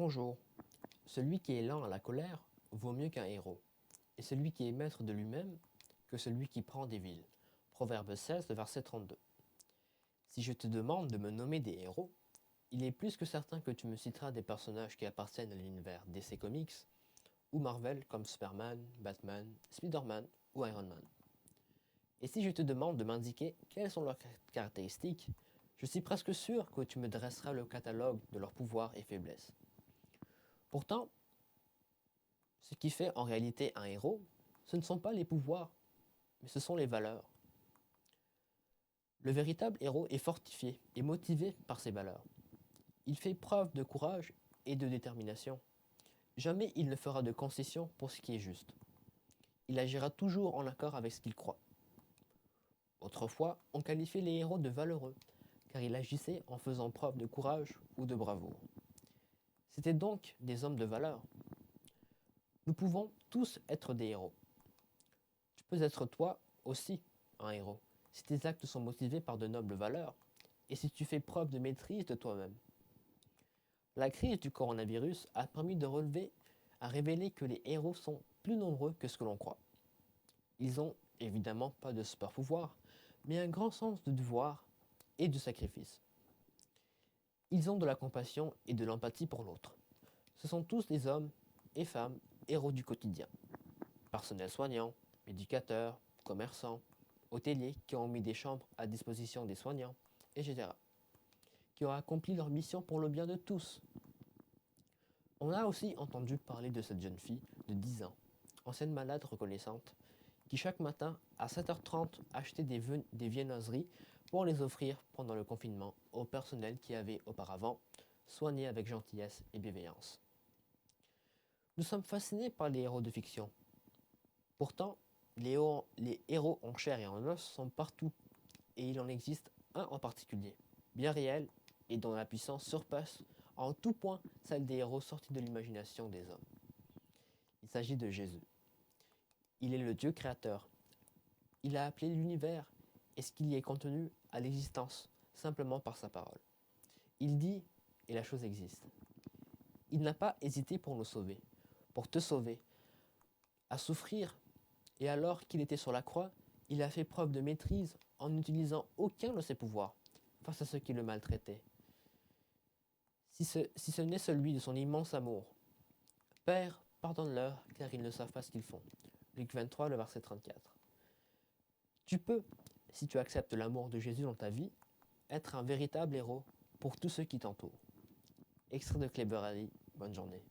Bonjour. Celui qui est lent à la colère vaut mieux qu'un héros, et celui qui est maître de lui-même que celui qui prend des villes. Proverbe 16, verset 32. Si je te demande de me nommer des héros, il est plus que certain que tu me citeras des personnages qui appartiennent à l'univers DC Comics ou Marvel comme Superman, Batman, Spider-Man ou Iron Man. Et si je te demande de m'indiquer quelles sont leurs caractéristiques, je suis presque sûr que tu me dresseras le catalogue de leurs pouvoirs et faiblesses. Pourtant, ce qui fait en réalité un héros, ce ne sont pas les pouvoirs, mais ce sont les valeurs. Le véritable héros est fortifié et motivé par ses valeurs. Il fait preuve de courage et de détermination. Jamais il ne fera de concessions pour ce qui est juste. Il agira toujours en accord avec ce qu'il croit. Autrefois, on qualifiait les héros de valeureux, car ils agissaient en faisant preuve de courage ou de bravoure. C'étaient donc des hommes de valeur. Nous pouvons tous être des héros. Tu peux être toi aussi un héros, si tes actes sont motivés par de nobles valeurs, et si tu fais preuve de maîtrise de toi-même. La crise du coronavirus a permis à révéler que les héros sont plus nombreux que ce que l'on croit. Ils ont évidemment pas de super pouvoir, mais un grand sens de devoir et de sacrifice. Ils ont de la compassion et de l'empathie pour l'autre. Ce sont tous des hommes et femmes héros du quotidien. Personnels soignants, éducateurs, commerçants, hôteliers qui ont mis des chambres à disposition des soignants, etc. Qui ont accompli leur mission pour le bien de tous. On a aussi entendu parler de cette jeune fille de 10 ans, ancienne malade reconnaissante, qui chaque matin à 7h30 achetait des viennoiseries pour les offrir pendant le confinement au personnel qui avait auparavant soigné avec gentillesse et bienveillance. Nous sommes fascinés par les héros de fiction. Pourtant, les héros en chair et en os sont partout, et il en existe un en particulier, bien réel et dont la puissance surpasse en tout point celle des héros sortis de l'imagination des hommes. Il s'agit de Jésus. Il est le Dieu créateur. Il a appelé l'univers et ce qu'il y est contenu à l'existence, simplement par sa parole. Il dit, et la chose existe. Il n'a pas hésité pour nous sauver, pour te sauver, à souffrir, et alors qu'il était sur la croix, il a fait preuve de maîtrise en n'utilisant aucun de ses pouvoirs face à ceux qui le maltraitaient. Si ce n'est celui de son immense amour. Père, pardonne-leur, car ils ne savent pas ce qu'ils font. Luc 23, le verset 34. Tu peux, si tu acceptes l'amour de Jésus dans ta vie, être un véritable héros pour tous ceux qui t'entourent. Extrait de Kleber Ali, bonne journée.